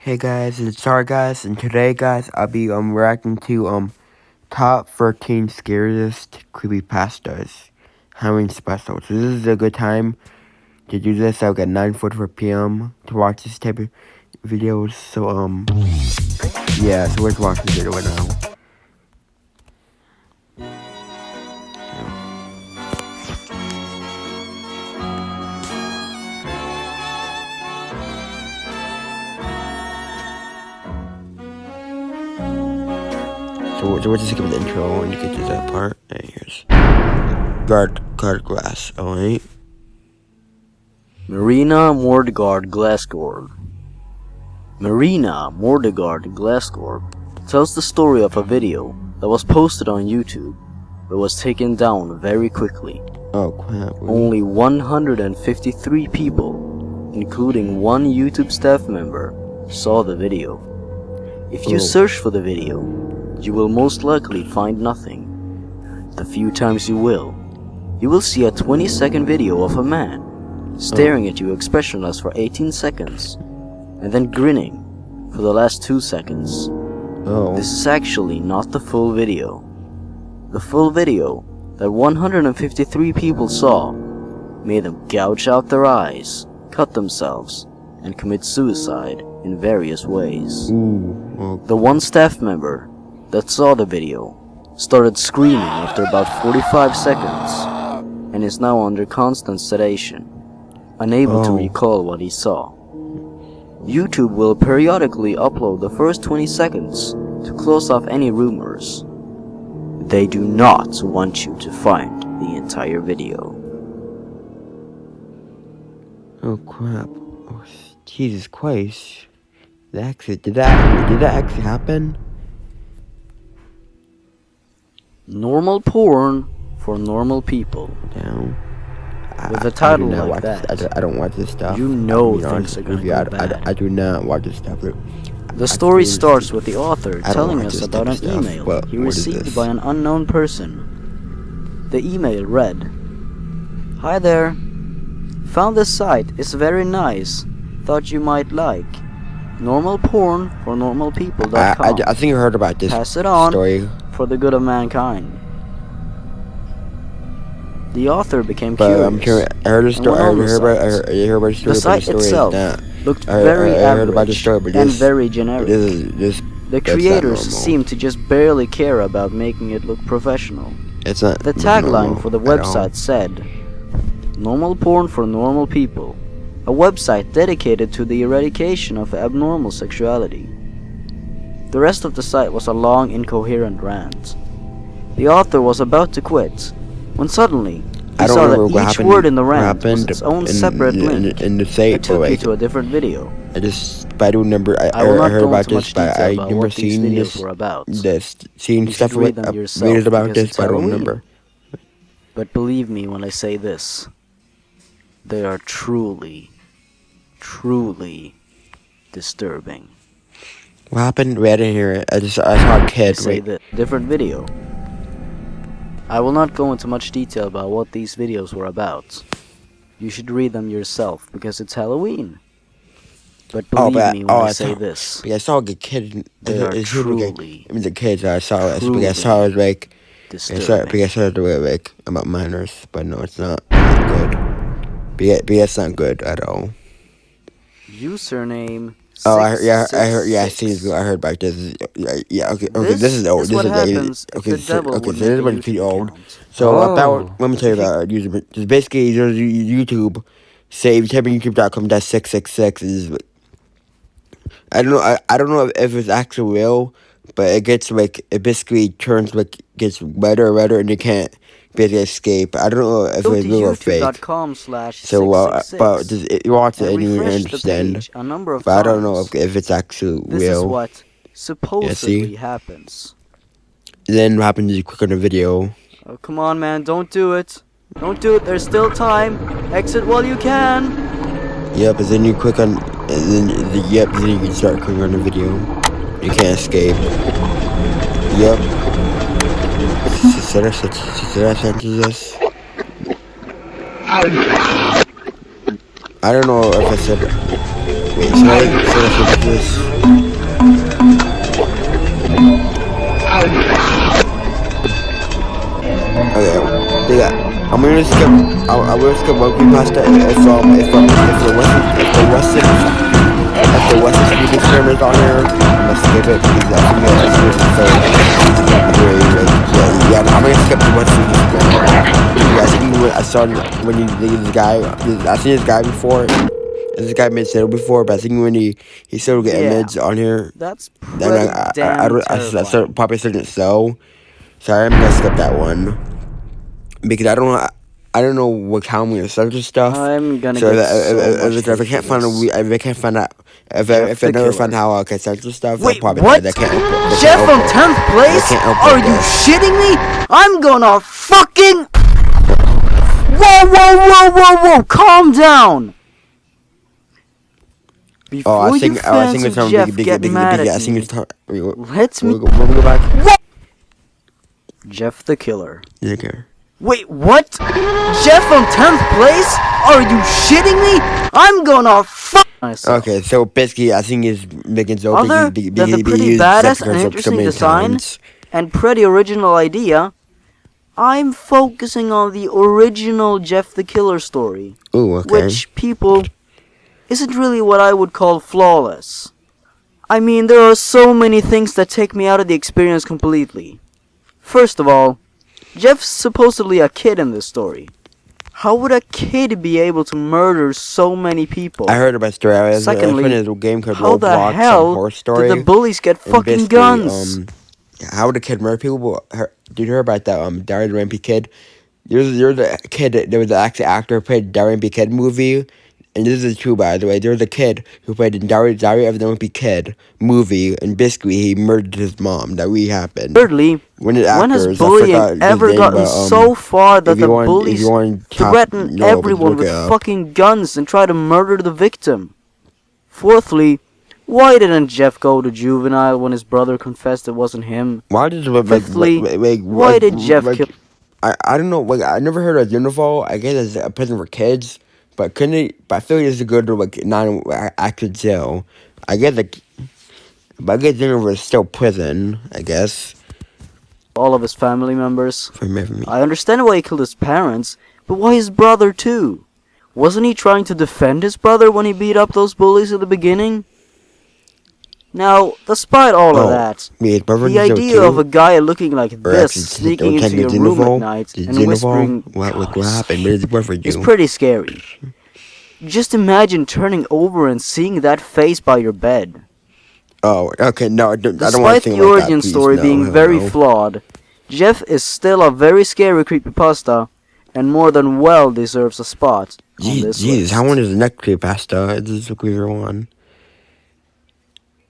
Hey guys, it's Star guys, and today guys I'll be reacting to top 13 scariest creepypastas Halloween special. So this is a good time to do this. I've got 9:44 p.m. to watch this type of videos. So yeah, so let's watch the video right now. So we'll just skip the intro and get to that part. And here's guard glass. Alright. Marina Mordegard Glassgård. Marina Mordegard Glassgård tells the story of a video that was posted on YouTube but was taken down very quickly. Oh crap. Only 153 people, including one YouTube staff member, saw the video. If you search for the video, you will most likely find nothing. The few times you will see a 20-second video of a man staring at you expressionless for 18 seconds and then grinning for the last 2 seconds. This is actually not the full video. The full video that 153 people saw made them gouge out their eyes, cut themselves, and commit suicide in various ways. The one staff member that saw the video started screaming after about 45 seconds and is now under constant sedation, unable to recall what he saw. YouTube will periodically upload the first 20 seconds to close off any rumors. They do not want you to find the entire video. Oh crap. Oh, Jesus Christ. Did that actually happen? Normal porn for normal people. No. With a title like that, I don't watch this stuff. you know things are gonna go bad. I do not watch this stuff. The story starts with the author telling us about an email he received by an unknown person. The email read, "Hi there. Found this site. It's very nice. Thought you might like. Normal porn for normal people.com. I think I heard about this Pass it on story. For the good of mankind." The author became But curious. I'm curious. I heard a story. I heard about the story. The site itself looked very average and very generic. The creators seemed to just barely care about making it look professional. It's not. The tagline for the website said, "Normal porn for normal people, a website dedicated to the eradication of abnormal sexuality." The rest of the site was a long, incoherent rant. The author was about to quit when suddenly he saw that each word in the rant was its own separate link that took you to a different video. I don't remember. I will not heard go about into this, much but detail I about never what these seen videos this. were about. Seen You stuff should read with them yourself read about because this, it's but I don't Halloween. remember. But believe me when I say this, they are truly, truly disturbing. What happened? I didn't hear it. I saw a kid. Say that different video. I will not go into much detail about what these videos were about. You should read them yourself because it's Halloween. But believe me when I say this. I saw a kid. They are truly, the kids I saw it. truly I saw it like. I saw it like about minors, but no, it's not good. But it's not good at all. Username. Oh, I heard about this. Yeah, okay, this is old. This is pretty old. So let me tell you about user. Just basically, YouTube. Say if you type in YouTube.com, that's 666 is. I don't know if it's actually real, but it gets it basically turns gets redder and redder, and you can't basically escape. I don't know if it's real or fake. So but you watch it and you understand. But I don't know if it's actually real. This is what supposedly happens. Then what happens is you click on the video. Oh, come on, man, don't do it. Don't do it, there's still time. Exit while you can. Yep, and then you click on, then you can start clicking on the video. You can't escape. Yep. Should I censor this? I don't know if I said. Wait, should I censor this? I'm gonna skip. I will skip one creepypasta if the Western speaking term is on here. I'm gonna skip it because I think it's so very like yeah. I'm gonna skip the Western speaking term. Yeah, I think I saw when this guy. I seen this guy before. This guy made Settle before, but I think when he started getting mids on here, That's then pretty damn terrifying. probably started so. Sorry, I'm gonna skip that one because I don't know what how I'm gonna search this stuff. I'm gonna So get so much if I can't find if I never find how I can search this stuff, then Wait, probably what? they can't Jeff from 10th place? Are you shitting me? I'm gonna fucking... Whoa, calm down. Before you fans of Jeff get mad at me, let me... go back. What? Jeff the Killer. Okay. Wait, what? Jeff from 10th place? Are you shitting me? I'm gonna fuck myself. Okay, so basically, I think he's making so Other than the pretty badass and interesting design and pretty original idea, I'm focusing on the original Jeff the Killer story. Ooh, okay. Which, people, isn't really what I would call flawless. I mean, there are so many things that take me out of the experience completely. First of all, Jeff's supposedly a kid in this story. How would a kid be able to murder so many people? I heard about the story. Secondly, a game called how the Roblox, hell did the bullies get fucking guns? How would a kid murder people? Did you hear about that Diary of the Wimpy Kid? There's a kid. There was an actor who played Diary of the Wimpy Kid movie. And this is true, by the way. There was a kid who played in Diary of the Wimpy Kid movie, and basically he murdered his mom. That really happened. Thirdly, when has bullying ever gotten so far that the bullies threaten everyone with fucking guns and try to murder the victim? Fourthly, why didn't Jeff go to juvenile when his brother confessed it wasn't him? Fifthly, why did Jeff kill... I don't know. Like, I never heard of Unival. I guess it's a prison for kids. But couldn't it? But I feel like it's a good like non-active jail. I guess but I guess Unival is still prison. I guess. All of his family members. For me. I understand why he killed his parents, but why his brother too? Wasn't he trying to defend his brother when he beat up those bullies at the beginning? Now, despite all of that, the idea of a guy looking like this sneaking into your room at night and whispering, what happened? is pretty scary. Just imagine turning over and seeing that face by your bed. Oh, okay, no, I don't want to think Despite the origin story being very flawed, Jeff is still a very scary creepypasta, and more than well deserves a spot on this list. How one is the next creepypasta? This is a creepier one.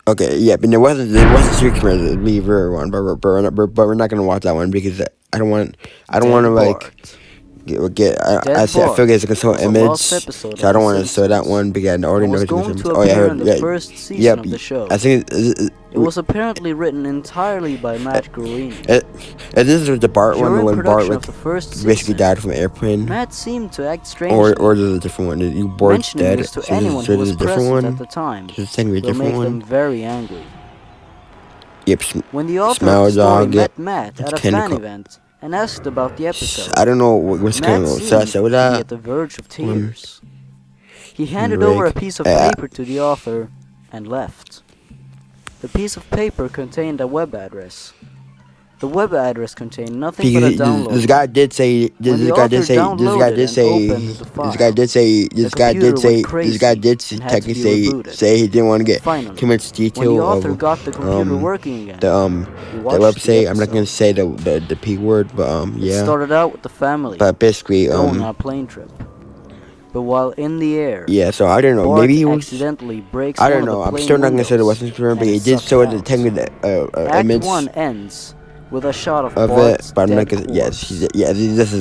Okay, yeah, but it wasn't Street Commander, it'd be very one, but we're not gonna watch that one because I don't want to like I feel like it's a control image, so I don't want to show that one because I already know it's going to appear in the first season of the show. I think it was apparently written entirely by Matt Groening. And this is the Bart one when Bart basically died from an airplane. Matt seemed to act strangely. Or there's a different one. You Bart's dead. This to anyone who was present at the time will make them very angry. Yep. When the author of the story met Matt at a fan event and asked about the episode, I don't know what's going on. Matt seemed to be at the verge of tears. He handed over a piece of paper to the author and left. The piece of paper contained a web address. The web address contained nothing but a download. This guy did say he didn't want to get too much detail when the author got the computer working again, the website. I'm not gonna say the P word, but yeah. It started out with the family, but basically going on a plane trip. But while in the air, so I don't know. Bart Maybe he was. Accidentally breaks I don't know. I'm still not gonna say the Western Superman, but he did show the technical image. Act 1 ends with a shot of it, but I'm not gonna. This is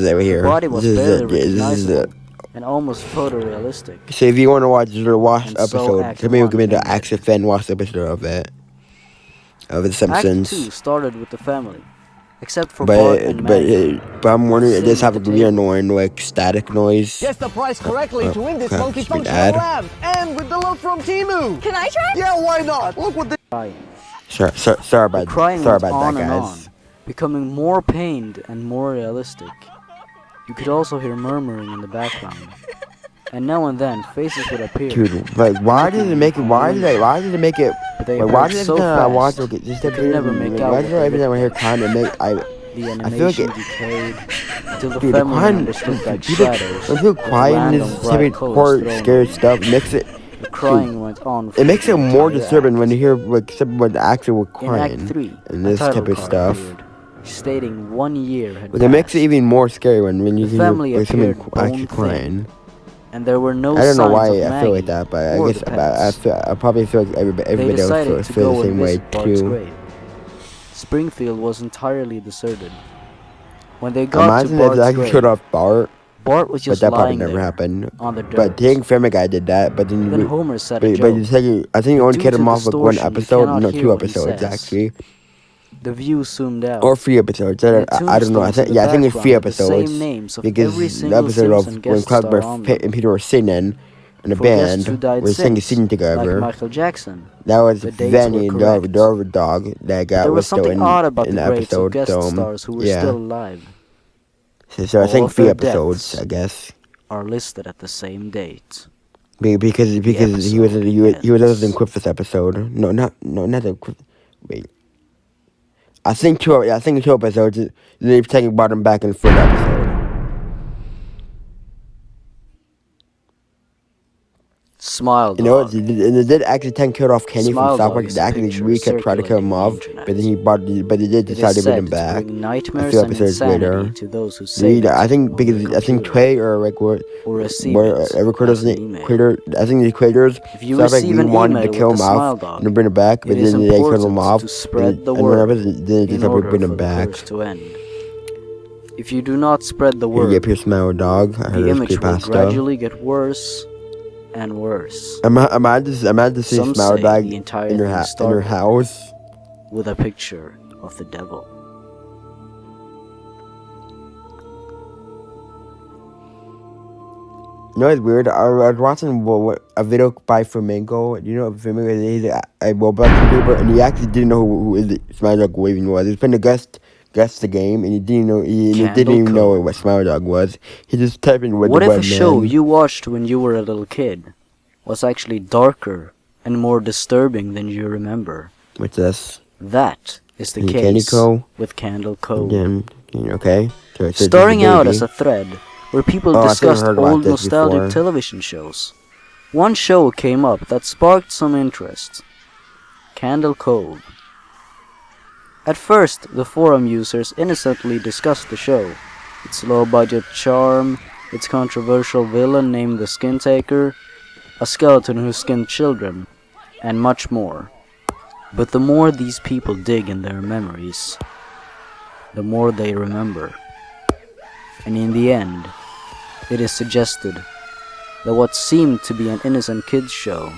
over here. The body was barely recognizable and almost photorealistic. So if you want to watch the watch episode, tell me give me the Action Fan watch episode of it. Of The Simpsons. Act 2 started with the family. Except for Bart and Maggie. But I'm wondering, it does have a really annoying like static noise. Guess the price correctly to win this monkey functional lab, and with the love from Timu. Can I try? Yeah, why not? Look what Sorry about that, guys. Becoming more pained and more realistic. You could also hear murmuring in the background, and now and then faces would appear. Dude, like, why did it make it? Why did it make it? But they Like, why appeared did so every time I watch fast, it, just you could never make out why what did they every time I hear looked crying, it make like. The I feel like animation it. decayed until the Dude, the family crying, members looked like people, shadows. when people with crying random is bright typically colors poor, thrown scary on stuff. them. Makes it. The crying went on for It makes the it more entire disturbing act. when you hear like someone actually In Act crying 3, and a this title type of card stuff. appeared, stating 1 year had Like, it makes it passed, even more scary when you The hear family like, someone appeared actually bone-thin. crying. and there were no I don't know signs why of I feel like Maggie that, but I or guess the pets. I probably feel like They everybody else decided to feel go the and same way visit Bart's too. grave. Springfield was entirely deserted. When they got to Imagine if Bart's I could cut grave, off Bart, Bart was but just that probably lying never there happened. on the But dirt. Dang Family Guy did that, but then Then Homer said a but joke. you said I think you But only due cut to him off like one distortion, you episode, cannot no, hear 2 what he episodes says. actually, The view zoomed out. or 3 episodes. And the I don't know. I tombstones in think the I think it's 3 background had the same episodes names of because every the single episode of Simpson when guest Clark star on and them. Peter were singing in a For guests who band, died were singing since, like together. Michael Jackson. That was The dates were Vanny and correct. the dog that got There was still something odd about in the the graves of episode. guest So stars who were yeah, still alive. so I All think of 3 their episodes, deaths I guess, are listed at the same date. because he was episode in ends. Quiff episode. No, not the Quiff. Wait, I think 2 episodes. They've taken bottom back in the 3rd episode. Smile You know, Dog. and they did actually killed off Kenny from Smile South Dog Park. is They a actually picture tried to kill circulating him the off, internet. but then they did It decide is to bring said him to back bring a nightmares few and episodes insanity later. to those who say it I think on because their I think computer Trey or like what or receive it every as an email. creator, I think the creators If you stuff like receive we an wanted email to kill with him the Smile off Dog, and bring him back, but it is then they killed him important off. to spread the And word then they in decided to order bring for him the back. curse to end. If you do not spread the Here, word, Pierce Smile Dog. I heard the it was image will creepypasta. gradually get worse and worse. Imagine to see Some Smile say Dog the entire in your thing in your started house. with a picture of the devil. You know, it's weird. I was watching a video by Flamingo. You know, Flamingo, he's a Roblox YouTuber, and he actually didn't know who is Smile Dog even was. He was playing guess the game, and he didn't know. He didn't even know what Smile Dog was. He just typed in What the if web a show man. you watched when you were a little kid was actually darker and more disturbing than you remember? What's this? That is the Candy case Co. with Candle Cove. Again, okay. So it's Starting a out baby. as a thread where people Oh, I think I discussed heard about old this nostalgic before. television shows. One show came up that sparked some interest. Candle Cove. At first, the forum users innocently discussed the show, its low-budget charm, its controversial villain named the Skin Taker, a skeleton who skinned children, and much more. But the more these people dig in their memories, the more they remember. And in the end, it is suggested that what seemed to be an innocent kids show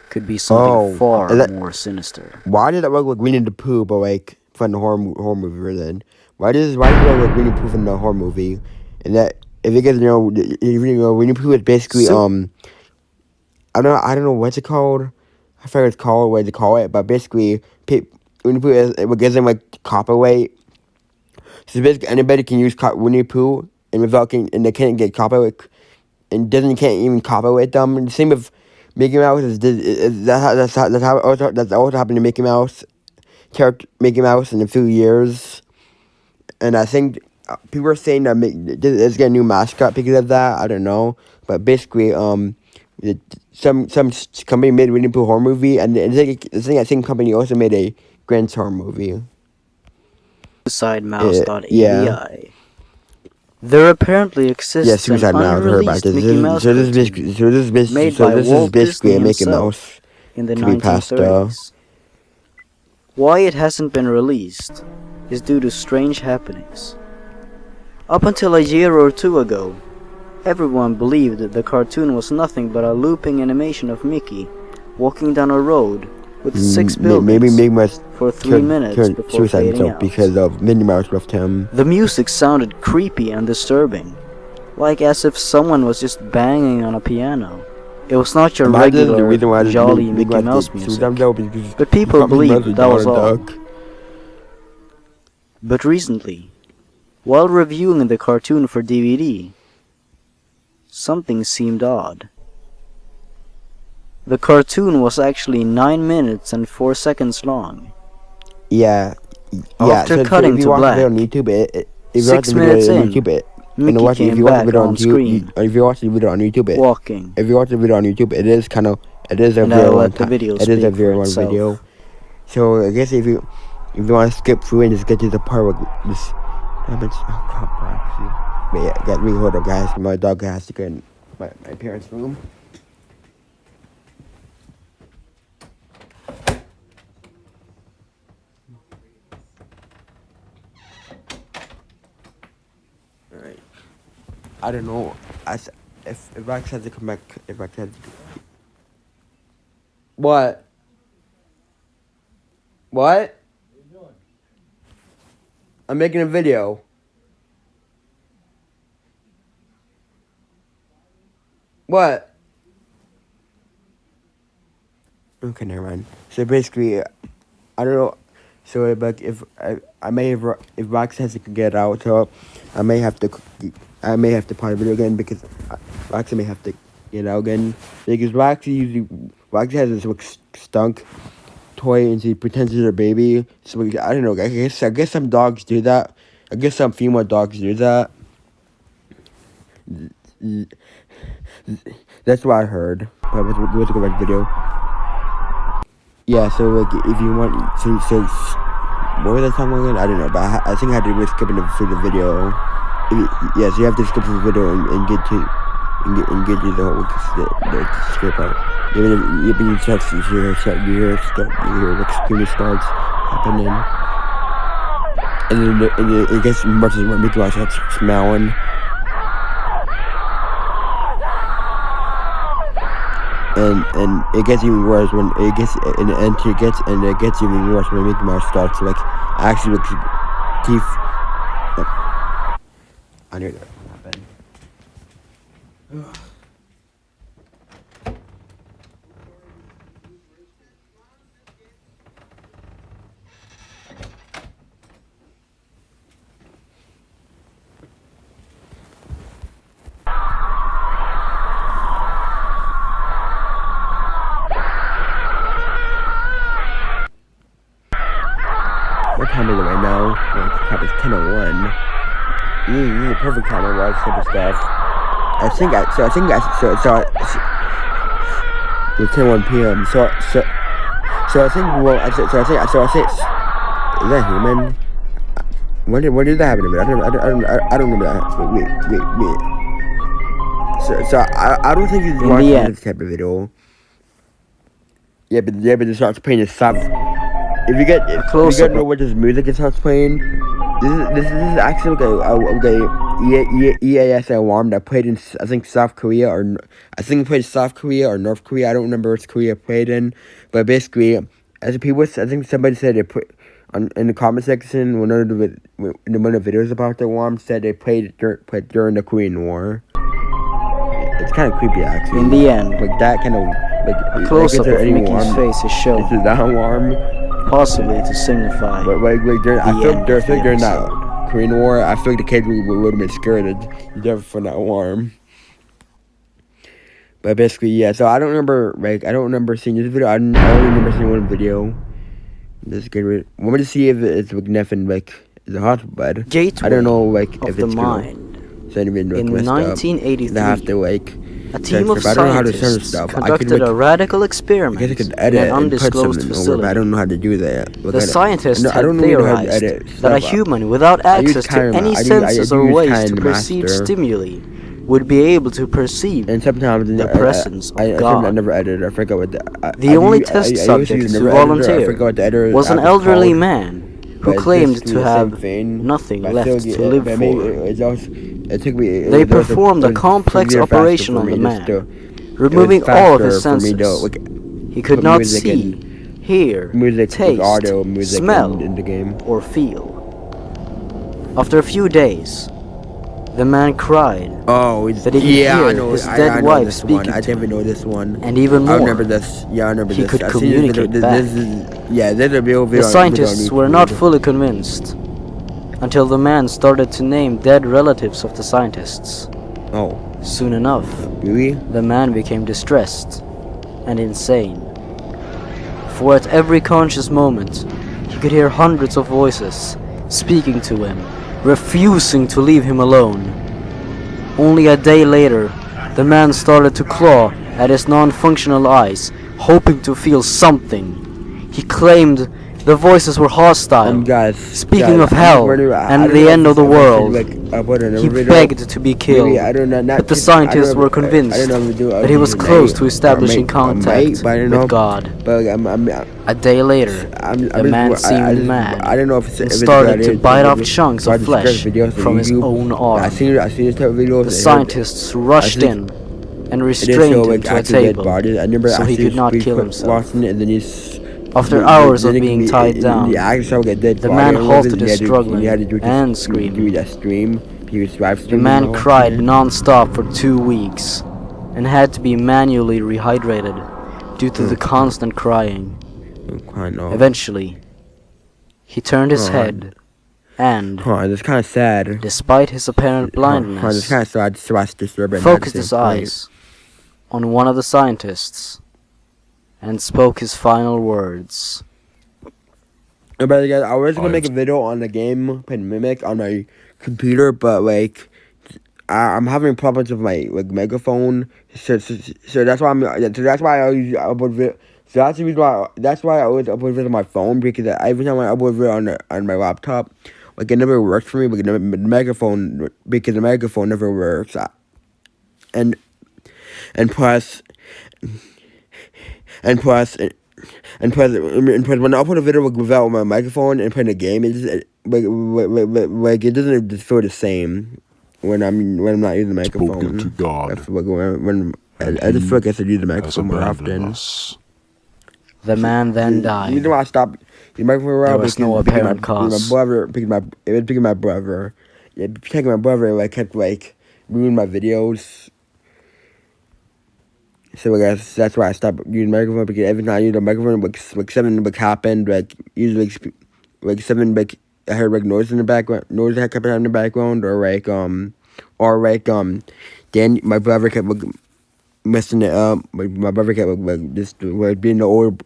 could be something far more sinister. Why did it look like Winnie the Pooh, but like from the horror movie version? Why did it look like Winnie the Pooh from the horror movie? And that, if you guys know, Winnie the Pooh is basically I don't know what's it called. I forget what it's called, what they call it, but basically Winnie the Pooh it gives them like copyright. So basically anybody can use Winnie the Pooh and they can't get copyright, and Disney can't even copyright them. And the same with Mickey Mouse that's also happened to Mickey Mouse in a few years, and I think people are saying that let's get a new mascot because of that. I don't know, but basically, some company made a Winnie the Pooh horror movie, and I think that same company also made a Grinch horror movie. SuicideMouse.avi. Yeah. There apparently exists an unreleased Mickey Mouse cartoon made by Walt Disney a Mickey himself Mouse in the creepypasta. 1930s. Why it hasn't been released is due to strange happenings. Up until a year or two ago, everyone believed that the cartoon was nothing but a looping animation of Mickey walking down a road with 6 buildings Maybe Mickey Mouse for 3 minutes before suicide fading himself out. because of Minnie Mouse left him. The music sounded creepy and disturbing, like as if someone was just banging on a piano. It was not your regular, jolly Mickey Mouse music, but people believed that was all. But recently, While reviewing the cartoon for DVD, something seemed odd. The cartoon was actually 9 minutes and 4 seconds long. Yeah. After cutting to black, on YouTube, if you watch 6 the video minutes on in, YouTube, Mickey came back on screen, if you watch the video on YouTube, walking. if you watch the video on YouTube, it is a And very I'll long let the video It is a speak very for long itself. video. So I guess if you want to skip through and just get to the part where this, but yeah, hold up, guys. My dog has to go in my parents' room. Alright. I don't know. If Rex has to come back, if Rex has to. What? What? What are you doing? I'm making a video. What? Okay, never mind. So basically, I don't know. So if I may have, if Rox has to get out, so I may have to pause the video again because Roxy may have to get out again because Roxy has this stunk toy and she pretends it's her baby. So I don't know. I guess some dogs do that. I guess some female dogs do that. That's what I heard. But it was a correct video. Yeah, so like if you want, so what was I talking about again? I don't know, but I think I had to skip it through the video. So you have to skip through the video and get to the whole the script part. You start to hear like screaming starts happening, and then it gets much more Mickey Mouse starts smelling. And it gets even worse when it gets even worse when Mickey Mouse starts like actually with teeth. I knew that would happen. What time is it right now? It's 10:01. This is the perfect time to watch type of stuff. It's 10:01 p.m. So I think is that human? When did that happen to me? I don't remember that. Wait. So I don't think he's watching this type of video. Yeah, but it starts playing this stuff. If you get know what this music it starts playing, this is actually like a EAS alarm that played in I think South Korea or North Korea. I don't remember which Korea played in, but basically, as people, I think somebody said they put in the comment section one of the videos about the alarm said they played during the Korean War. It's kind of creepy actually. In the end, like that kind of like a close-up of Mickey's face is shown. This is that alarm. Possibly to signify I feel like during that Korean War, I feel like the kids would have been scared for that alarm. But basically, yeah. So I don't remember seeing this video. I only remember seeing one video. Just get rid. Want me to see if it's like nothing like the hospital bed. Gateway I don't know like if of it's the mind. In 1983. They have to like. A team of scientists conducted a radical experiment in an undisclosed facility. I don't know how to do that. The scientists had theorized that a human without access to any senses or ways to perceive stimuli would be able to perceive the presence of God. I never edited. I forgot what the only test subject to volunteer was an elderly man who claimed to have nothing left to live for. They performed a complex operation on the man, removing all of his senses. He could not see, hear, taste, smell, or feel. After a few days, the man cried that he could hear his dead wife speaking to him. I definitely know this one. And even more, I remember this. Yeah, I remember he this. could communicate back. There's a real video. The scientists were not fully convinced. until the man started to name dead relatives of the scientists. Oh. Soon enough, Really? the man became distressed and insane. For at every conscious moment, he could hear hundreds of voices speaking to him, refusing to leave him alone. Only a day later, the man started to claw at his non-functional eyes, hoping to feel something. He claimed the voices were hostile, speaking of hell and the end of the world. He begged to be killed, but the scientists were convinced that he was close to establishing contact with God. A day later, the man seemed mad and started to bite off chunks of flesh from his own arm. The scientists rushed in and restrained him to a table so he could not kill himself. After hours of being tied down, the man halted his struggling and screaming. The man cried non-stop for 2 weeks and had to be manually rehydrated due to the constant crying. Eventually, he turned his head and, that's kind of sad. despite his apparent blindness, That's kind of sad. focused his eyes on one of the scientists and spoke his final words. But guys, I was gonna make a video on the game playing Mimic on my computer, but like I'm having problems with my megaphone, so that's why I always upload video. So that's the reason why. That's why I always upload videos on my phone, because every time I upload video on my laptop, like it never works for me. Because the megaphone never works, and plus. And plus, when I upload a video without my microphone and playing a game, it just it doesn't just feel the same when I'm not using the microphone. Spoken to God, I just feel like I should use the microphone more often. The man then died. The reason why I stopped using the microphone there was no apparent cause. Picking my brother. Yeah, picking my brother. I kept ruining my videos. So I guess that's why I stopped using the microphone, because every time I use the microphone, something happened. Usually something I heard noise in the background, noise that kept in the background, then my brother kept messing it up. My brother kept just being the old,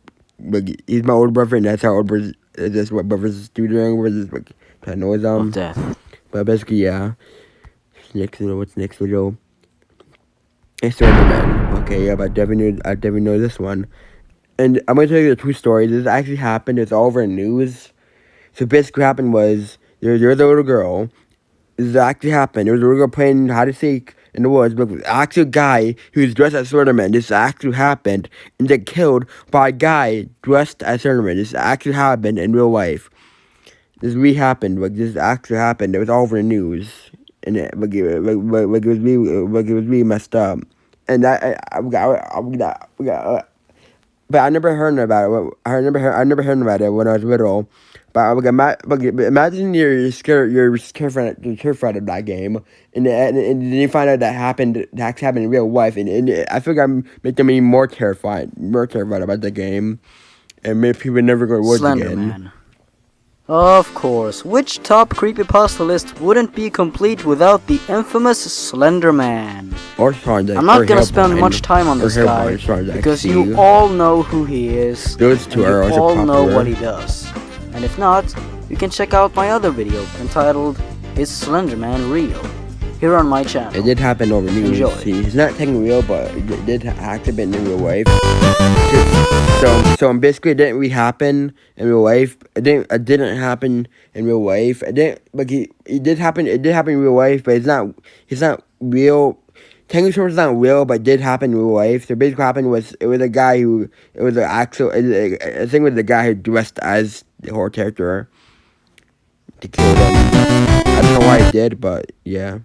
he's my older brother, and that's how old brothers. That's what brothers do doing, where just trying to noise Of death. But basically, yeah. What's the next video? It's Slenderman. Okay, yeah, but I definitely know this one. And I'm gonna tell you the true story. This actually happened. It's all over the news. So basically, what happened was there was a little girl. This actually happened. There was a little girl playing hide and seek in the woods, but with actually a guy who was dressed as Slenderman. This actually happened, and they killed by a guy dressed as Slenderman. This actually happened in real life. This really happened. This actually happened. It was all over the news. And it was really messed up, and but I never heard about it. I never heard about it when I was little. But imagine you're terrified of that game, and then you find out that happened in real life, and I feel like I'm making me more terrified about the game, and maybe people never go to work again. Of course, which top creepypasta list wouldn't be complete without the infamous Slender Man? I'm not gonna spend much time on this guy, because you all know who he is, Those two and are you also all know popular. what he does. And if not, you can check out my other video entitled, Is Slender Man Real? Here on my channel. It did happen over news. Enjoy. See, it's not technically real, but it did happen in real life. So basically, it didn't really happen in real life. It didn't happen in real life. It did happen in real life, but it's not real. Technically, it's not real, but it did happen in real life. So basically, what happened was it was a guy who I think it was the guy who dressed as the horror character to kill them. I don't know why he did, but yeah.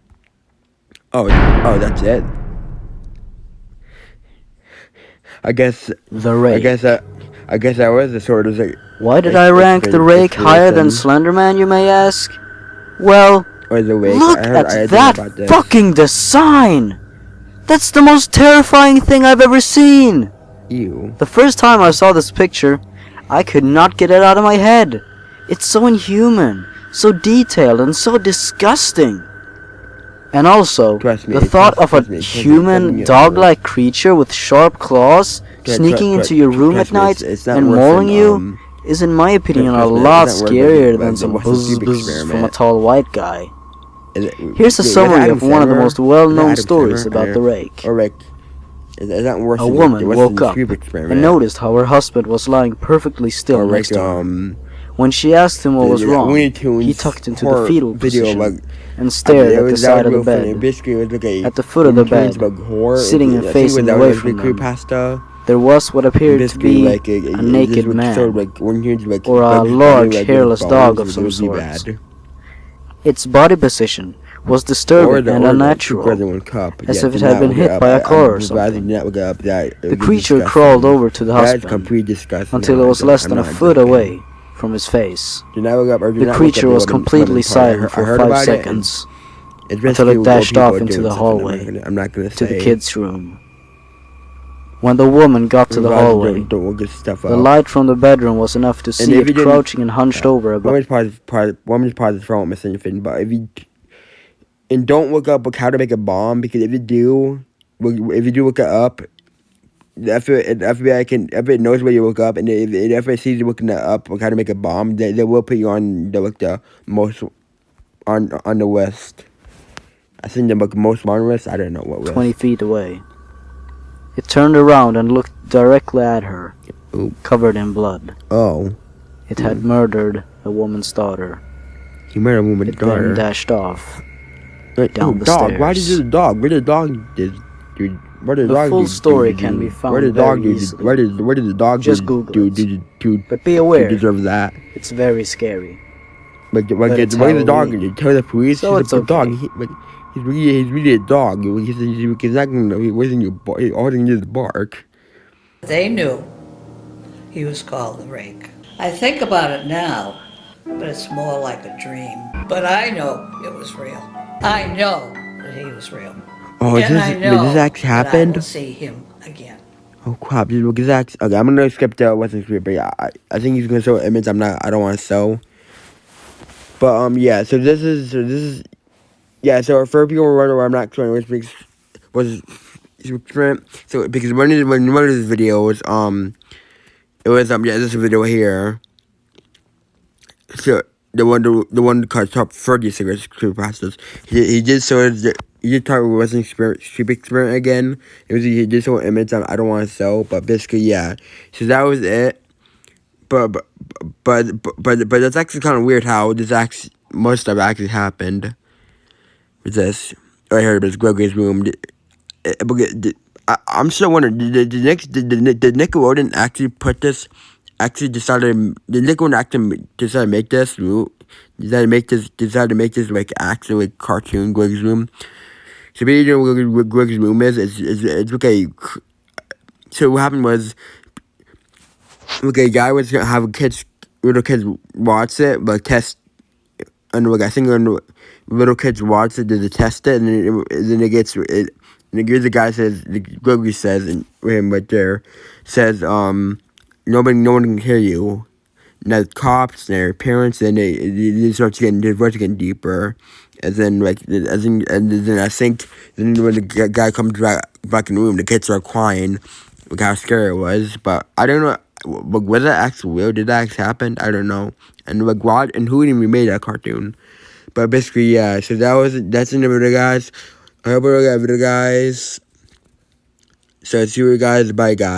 Oh, that's it. I guess The Rake. I guess that was the sort of Why did I rank the Rake higher than Slenderman, you may ask? Well, look at that fucking design! That's the most terrifying thing I've ever seen! Ew. The first time I saw this picture, I could not get it out of my head. It's so inhuman, so detailed and so disgusting. And also, Trust me, the thought of a trust me, human, dog-like creature with sharp claws sneaking into your room at night and mauling you is, in my opinion, a lot scarier than some buzz from a tall white guy. Here's a summary of one of the most well-known stories about the rake. A woman woke up and noticed how her husband was lying perfectly still next to her. When she asked him what was wrong, he tucked into the fetal position and stared at the side of the bed. At the foot of the bed, sitting and facing away from them, there was what appeared to be a naked man, or a large hairless dog of some sort. Its body position was disturbing and unnatural, as if it had been hit by a car or something. The creature crawled over to the husband until it was less than a foot away from his face. The creature was completely silent for 5 seconds, until it dashed off into the hallway, to the kids' room. When the woman got to the hallway, the light from the bedroom was enough to see it crouching and hunched over a bed. Woman's pause is phone missing thing, but and don't look up how to make a bomb, because if you do look it up, the FBI if it knows where you look up, and if the FBI sees you looking up how to make a bomb, they will put you on the most on the list. I think the most wanted list. I don't know what list. 20 feet away. It turned around and looked directly at her, covered in blood. Oh. It had murdered a woman's daughter. He murdered a woman's daughter. It then dashed off down the dog. stairs. Why did you do the dog? Where did the dog did? The full story can be found very easily. Where did the dog just Google it. But be aware, deserve that. It's very scary. But where did the dog? Tell the police. So it's okay. Dog. He's really a dog. He's not gonna. He wasn't your bark. All he did is bark. They knew he was called the rake. I think about it now, but it's more like a dream. But I know it was real. I know that he was real. Oh, and I know this actually happened? that I will see him again. Oh crap! Okay, I'm gonna skip the what's the script, but yeah, I think he's gonna show an image. I don't want to show. But yeah. So this is. Yeah, so for people who wonder why I'm not showing which was different. So because one of his videos, it was this video here. So the one called Top 30 Scariest Creepypastas. He did talk about Western Street Experiment again. He did show an image I don't want to show, but basically yeah. So that was it. But that's actually kind of weird how most stuff actually happened. This right here, this Gregory's room. I'm still wondering, did Nickelodeon actually put this? Did Nickelodeon actually decide to make this? Decide to make this like actually like cartoon Greg's room. So basically, what Greg's room is okay. So what happened was, a guy was gonna have little kids watch it, but test. And I think little kids watch it to test it, and then it gets it. And the guy says, Gregory says, and him right there says, no one can hear you. And the cops and their parents, then they start getting deeper, and then then I think then when the guy comes back in the room, the kids start crying, like how scary it was. But I don't know. Was that actually real? Did that actually happen? I don't know. And who even made that cartoon? But basically, yeah. So that's in the video, guys. I hope you got video, guys. So see you guys. Bye, guys.